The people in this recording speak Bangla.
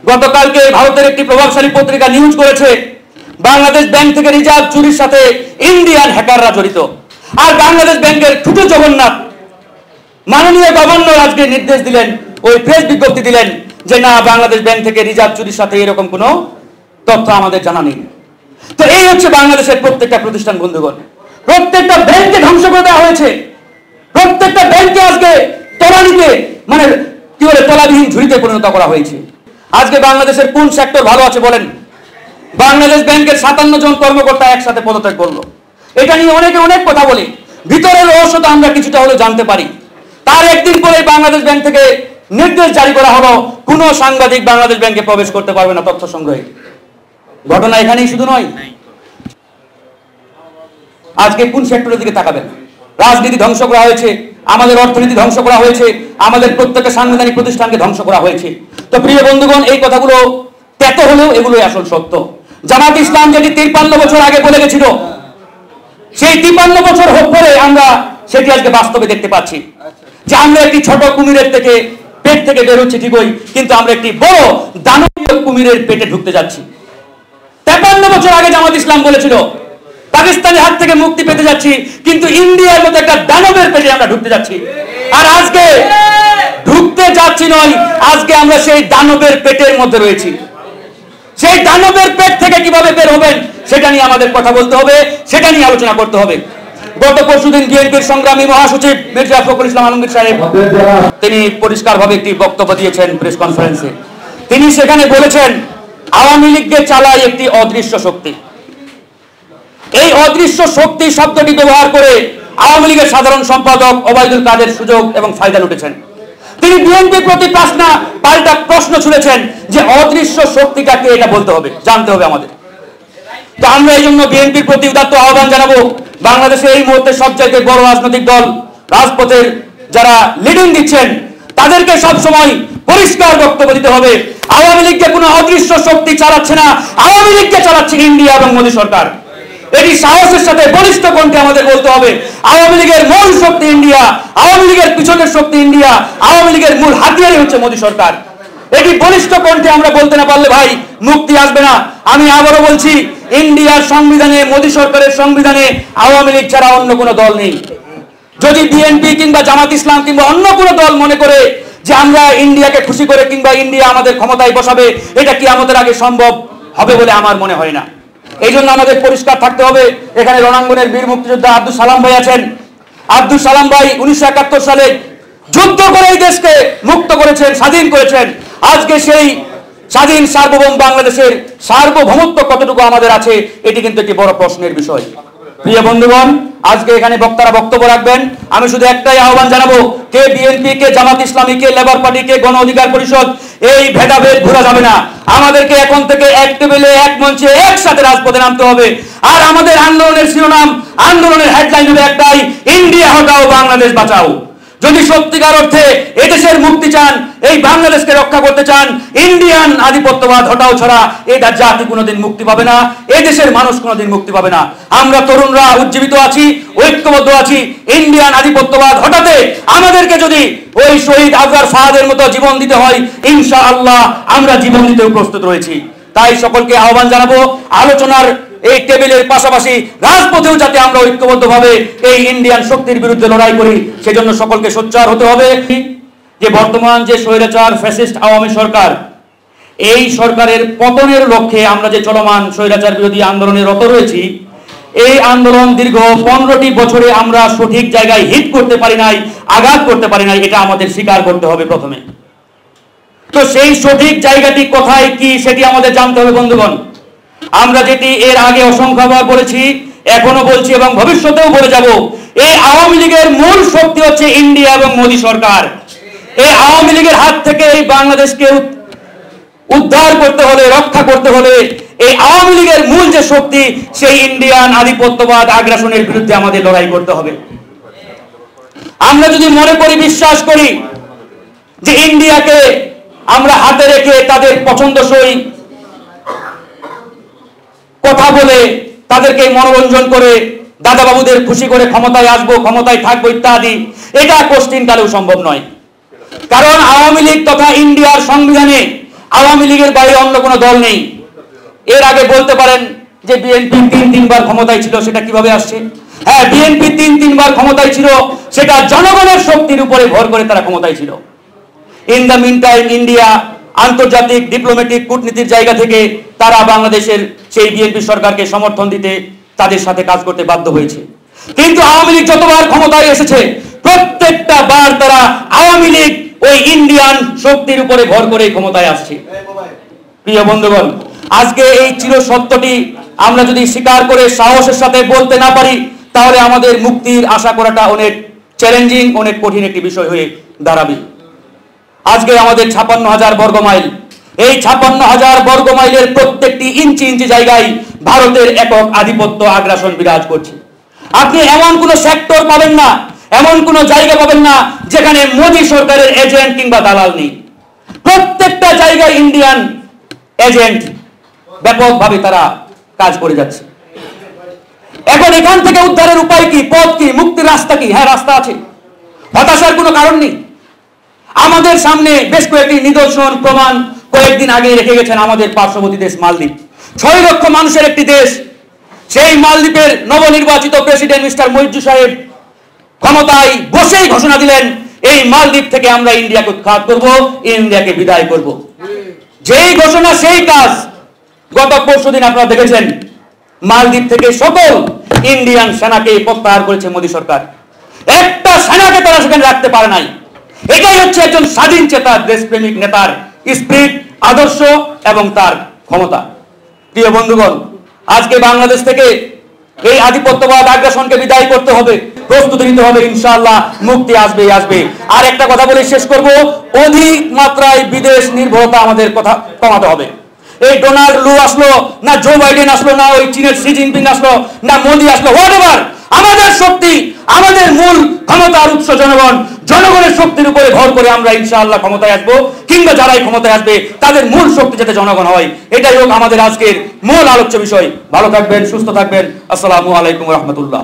গতকালকে ভারতের একটি প্রভাবশালী পত্রিকা নিউজ করেছে বাংলাদেশ ব্যাংক থেকে রিজার্ভ চুরির সাথে ইন্ডিয়ান হ্যাকাররা জড়িত। আর বাংলাদেশ ব্যাংকের ঠুটো জগন্নাথ মাননীয় গভর্নর আজকে নির্দেশ দিলেন, ওই প্রেস বিজ্ঞপ্তি দিলেন যে না, বাংলাদেশ ব্যাংক থেকে রিজার্ভ চুরির সাথে এরকম কোনো তথ্য আমাদের জানা নেই। তো এই হচ্ছে বাংলাদেশের প্রত্যেকটা প্রতিষ্ঠান বন্ধুগণ, প্রত্যেকটা ব্যাংককে ধ্বংস করে দেওয়া হয়েছে। প্রত্যেকটা ব্যাংককে আজকে তলানিতে মানে কি বলে তলাবিহীন ঝুড়িতে পরিণত করা হয়েছে। আজকে বাংলাদেশের কোন সেক্টর ভালো আছে বলেন? বাংলাদেশ ব্যাংকের 57 জন কর্মকর্তা একসাথে পদত্যাগ করলো। এটা নিয়ে অনেকে অনেক কথা বলে, ভিতরের রহস্য তো আমরা কিছুটা হলেও জানতে পারি। তার একদিন পরে বাংলাদেশ ব্যাংক থেকে নির্দেশ জারি করা হলো, কোন সাংবাদিক বাংলাদেশ ব্যাংকে প্রবেশ করতে পারবে না তথ্য সংগ্রহে। ঘটনা এখানেই শুধু নয়, আজকে কোন সেক্টরের দিকে তাকাবেন? রাজনীতি ধ্বংস করা হয়েছে, আমাদের অর্থনীতি ধ্বংস করা হয়েছে, আমাদের প্রত্যেকটা সাংবিধানিক প্রতিষ্ঠানকে ধ্বংস করা হয়েছে। তো প্রিয় বন্ধুগণ, এই কথাগুলো তেতো হলেও এগুলোই আসল সত্য। জামাত ইসলাম যেটি 53 বছর আগে বলে গেছিল, সেই 53 বছর পরে আমরা সেটি আজকে বাস্তবে দেখতে পাচ্ছি যে আমরা একটি ছোট কুমিরের থেকে পেট থেকে বের হচ্ছি ঠিকই, কিন্তু আমরা একটি বড় দানবীয় কুমিরের পেটে ঢুকতে যাচ্ছি। 53 বছর আগে জামাত ইসলাম বলেছিল পাকিস্তানের হাত থেকে মুক্তি পেতে যাচ্ছি, কিন্তু ইন্ডিয়ার মতো একটা দানবের পেটে আমরা ঢুকতে যাচ্ছি। আর আজকে ঢুকতে যাচ্ছি নয়, আজকে আমরা সেই দানবের পেটের মধ্যে রয়েছি। সেই দানবের পেট থেকে কিভাবে বের হবেন সেটা নিয়ে আমাদের কথা বলতে হবে, সেটা নিয়ে আলোচনা করতে হবে। গত পরশুদিন বিএনপির সংগ্রামী মহাসচিব মির্জা ফখরুল ইসলাম আলমগীর সাহেব তিনি পরিষ্কারভাবে একটি বক্তব্য দিয়েছেন প্রেস কনফারেন্সে। তিনি সেখানে বলেছেন আওয়ামী লীগকে চালায় একটি অদৃশ্য শক্তি। এই অদৃশ্য শক্তি শব্দটি ব্যবহার করে আওয়ামী লীগের সাধারণ সম্পাদক ওবায়দুল কাদের সুযোগ এবং ফায়দা লুটেছেন। তিনি বিএনপির প্রতি পাল্টা প্রশ্ন ছুড়েছেন যে অদৃশ্য শক্তিটাকে এটা বলতে হবে, জানতে হবে আমাদের। তো আমরা এই জন্য বিএনপির প্রতি উদাত্ত আহ্বান জানাবো, বাংলাদেশে এই মুহূর্তে সবচাইতে বড় রাজনৈতিক দল রাজপথের যারা লিডিং দিচ্ছেন তাদেরকে সবসময় পরিষ্কার বক্তব্য দিতে হবে। আওয়ামী লীগকে কোনো অদৃশ্য শক্তি চালাচ্ছে না, আওয়ামী লীগকে চালাচ্ছে ইন্ডিয়া এবং মোদী সরকার। এটি সাহসের সাথে বলিষ্ঠ কণ্ঠে আমাদের বলতে হবে আওয়ামী লীগের মূল শক্তি ইন্ডিয়া, আওয়ামী লীগের পিছনের শক্তি ইন্ডিয়া, আওয়ামী লীগের মূল হাতিয়ারই হচ্ছে মোদী সরকার। এটি বলিষ্ঠ কণ্ঠে আমরা বলতে না পারলে ভাই মুক্তি আসবে না। আমি আবারও বলছি, ইন্ডিয়ার সংবিধানে, মোদী সরকারের সংবিধানে আওয়ামী লীগ ছাড়া অন্য কোনো দল নেই। যদি বিএনপি কিংবা জামাত ইসলাম কিংবা অন্য কোনো দল মনে করে যে আমরা ইন্ডিয়াকে খুশি করে কিংবা ইন্ডিয়া আমাদের ক্ষমতায় বসাবে, এটা কি আমাদের আগে সম্ভব হবে বলে আমার মনে হয় না। এই জন্য আমাদের পরিষ্কার থাকতে হবে। এখানে রণাঙ্গনের বীর মুক্তিযোদ্ধা আব্দুল সালাম ভাই আছেন। আব্দুল সালাম ভাই 1971 সালে যুদ্ধ করে এই দেশকে মুক্ত করেছেন, স্বাধীন করেছেন। আজকে সেই স্বাধীন সার্বভৌম বাংলাদেশের সার্বভৌমত্ব কতটুকু আমাদের আছে, এটি কিন্তু একটি বড় প্রশ্নের বিষয়। প্রিয় বন্ধুগণ, আজকে এখানে বক্তারা বক্তব্য রাখবেন। আমি শুধু একটাই আহ্বান জানাবো, কে বিএনপি, কে জামাত ইসলামী, কে লেবার পার্টি, কে গণ অধিকার পরিষদ, এই ভেদাভেদ ভুলা যাবে না। আমাদেরকে এখন থেকে এক টেবিলে, এক মঞ্চে, একসাথে রাজপথে নামতে হবে। আর আমাদের আন্দোলনের শিরোনাম, আন্দোলনের হেডলাইন হবে একটাই, ইন্ডিয়া হটাও, বাংলাদেশ বাঁচাও। যদি সত্যিকার অর্থে এদেশের মুক্তি চান, এই বাংলাদেশকে রক্ষা করতে চান, ইন্ডিয়ান আধিপত্যবাদ হটাও ছাড়া এটা জাতি কোনোদিন মুক্তি পাবে না, এদেশের মানুষ কোনোদিন মুক্তি পাবে না। আমরা তরুণরা উজ্জীবিত আছি, ঐক্যবদ্ধ আছি। ইন্ডিয়ান আধিপত্যবাদ হটাতে আমাদেরকে যদি ওই শহীদ আজহার ফাহাদের মতো জীবন দিতে হয়, ইনশাআল্লাহ আমরা জীবন দিতেও প্রস্তুত রয়েছি। তাই সকলকে আহ্বান জানাবো, আলোচনার এই টেবিলের পাশাপাশি রাজপথেও যাতে আমরা ঐক্যবদ্ধভাবে এই ইন্ডিয়ান শক্তির বিরুদ্ধে লড়াই করি, সেজন্য সকলকে সোচ্চার হতে হবে। যে বর্তমান যে স্বৈরাচার ফ্যাসিস্ট আওয়ামী সরকার, এই সরকারের পতনের লক্ষ্যে আমরা যে চলমান স্বৈরাচার বিরোধী আন্দোলনে রত রয়েছি, এই আন্দোলন দীর্ঘ 15টি বছরে আমরা সঠিক জায়গায় হিট করতে পারি নাই, আঘাত করতে পারি নাই, এটা আমাদের স্বীকার করতে হবে প্রথমে। তো সেই সঠিক জায়গাটি কোথায় কি সেটি আমাদের জানতে হবে বন্ধুগণ। আমরা যেটি এর আগে অসংখ্যবার বলেছি, এখনো বলছি এবং ভবিষ্যতেও বলে যাব, এই আওয়ামী লীগের মূল শক্তি হচ্ছে ইন্ডিয়া এবং মোদী সরকার। এই আওয়ামী লীগের হাত থেকে এই বাংলাদেশকে উদ্ধার করতে হলে, রক্ষা করতে হলে এই আওয়ামী লীগের মূল যে শক্তি, সেই ইন্ডিয়ান আধিপত্যবাদ আগ্রাসনের বিরুদ্ধে আমাদের লড়াই করতে হবে। আমরা যদি মনে করি, বিশ্বাস করি যে ইন্ডিয়াকে আমরা হাতে রেখে তাদের পছন্দসই কথা বলে, তাদেরকে মনোরঞ্জন করে, দাদাবাবুদের খুশি করে ক্ষমতায় আসবো, ক্ষমতায় থাকবো ইত্যাদি, এটা কোশ্চিনকালেও সম্ভব নয়। কারণ আওয়ামী লীগ তথা ইন্ডিয়ার সংবিধানে আওয়ামী লীগের বাইরে অন্য কোনো দল নেই। এর আগে বলতে পারেন যে বিএনপি তিনবার ক্ষমতায় ছিল, সেটা কিভাবে আসছে? হ্যাঁ, বিএনপি তিনবার ক্ষমতায় ছিল, সেটা জনগণের শক্তির উপরে ভর করে তারা ক্ষমতায় ছিল। In the mean time India আন্তর্জাতিক ডিপ্লোম্যাটিক কূটনীতির জায়গা থেকে তারা বাংলাদেশের সেই বিএনপি সরকারকে সমর্থন দিতে, তাদের সাথে কাজ করতে বাধ্য হয়েছে। কিন্তু আওয়ামী লীগ যতবার ক্ষমতায় এসেছে, প্রত্যেকটা বার তারা আওয়ামী লীগ ওই ইন্ডিয়ান শক্তির উপরে ভর করে ক্ষমতায় আসছে। প্রিয় বন্ধুগণ, আজকে এই চির সত্যটি আমরা যদি স্বীকার করে সাহসের সাথে বলতে না পারি, তাহলে আমাদের মুক্তির আশা করাটা অনেক চ্যালেঞ্জিং, অনেক কঠিন একটি বিষয় হয়ে দাঁড়াবে। আজকে আমাদের 56,000 বর্গ মাইল, এই 56,000 বর্গ মাইলের প্রত্যেকটি ইঞ্চি ইঞ্চি জায়গায় ভারতের একক আধিপত্য আগ্রাসন বিরাজ করছে। আপনি এমন কোন সেক্টর পাবেন না, এমন কোন জায়গা পাবেন না যেখানে মোদী সরকারের এজেন্ট কিংবা দালাল নেই। প্রত্যেকটা জায়গায় ইন্ডিয়ান এজেন্ট ব্যাপকভাবে তারা কাজ করে যাচ্ছে। এখন এখান থেকে উদ্ধারের উপায় কি, পথ কি, মুক্তির রাস্তা কি? হ্যাঁ, রাস্তা আছে, হতাশার কোনো কারণ নেই। আমাদের সামনে বেশ কয়েকটি নিদর্শন প্রমাণ কয়েকদিন আগে রেখে গেছেন আমাদের পার্শ্ববর্তী দেশ মালদ্বীপ। 6 লক্ষ মানুষের একটি দেশ, সেই মালদ্বীপের নবনির্বাচিত প্রেসিডেন্ট মিস্টার মইজু সাহেব ক্ষমতায় বসেই ঘোষণা দিলেন, এই মালদ্বীপ থেকে আমরা ইন্ডিয়াকে উৎখাত করব, ইন্ডিয়াকে বিদায় করব। যেই ঘোষণা সেই কাজ। গত পরশুদিন আপনারা দেখেছেন মালদ্বীপ থেকে সকল ইন্ডিয়ান সেনাকে প্রত্যাহার করেছে মোদী সরকার। একটা সেনাকে তারা সেখানে রাখতে পারে নাই। এটাই হচ্ছে একজন স্বাধীন চেতা দেশপ্রেমিক নেতার স্পিরিট, আদর্শ এবং তার ক্ষমতা। প্রিয় বন্ধুগণ, আজকে বাংলাদেশ থেকে এই আধিপত্যবাদ আগ্রাসনকে বিদায় করতে হবে, প্রস্তুতি নিতে হবে। ইনশাআল্লাহ মুক্তি আসবে আসবে। আর একটা কথা বলে শেষ করব, অধিক মাত্রায় বিদেশ নির্ভরতা আমাদের কথা কমাতে হবে। এই ডোনাল্ড লু আসলো না, জো বাইডেন আসলো না, ওই চীনের শি জিনপিং আসলো না, মোদি আসলো, হোয়াটএভার, আমাদের শক্তি, আমাদের মূল ক্ষমতার উৎস জনগণ। জনগণের শক্তির উপরে ভর করে আমরা ইনশাআল্লাহ ক্ষমতায় আসবো, কিংবা যারাই ক্ষমতায় আসবে তাদের মূল শক্তি যাতে জনগণ হয়, এটাই হোক আমাদের আজকের মূল আলোচ্য বিষয়। ভালো থাকবেন, সুস্থ থাকবেন। আসসালামু আলাইকুম রহমতুল্লাহ।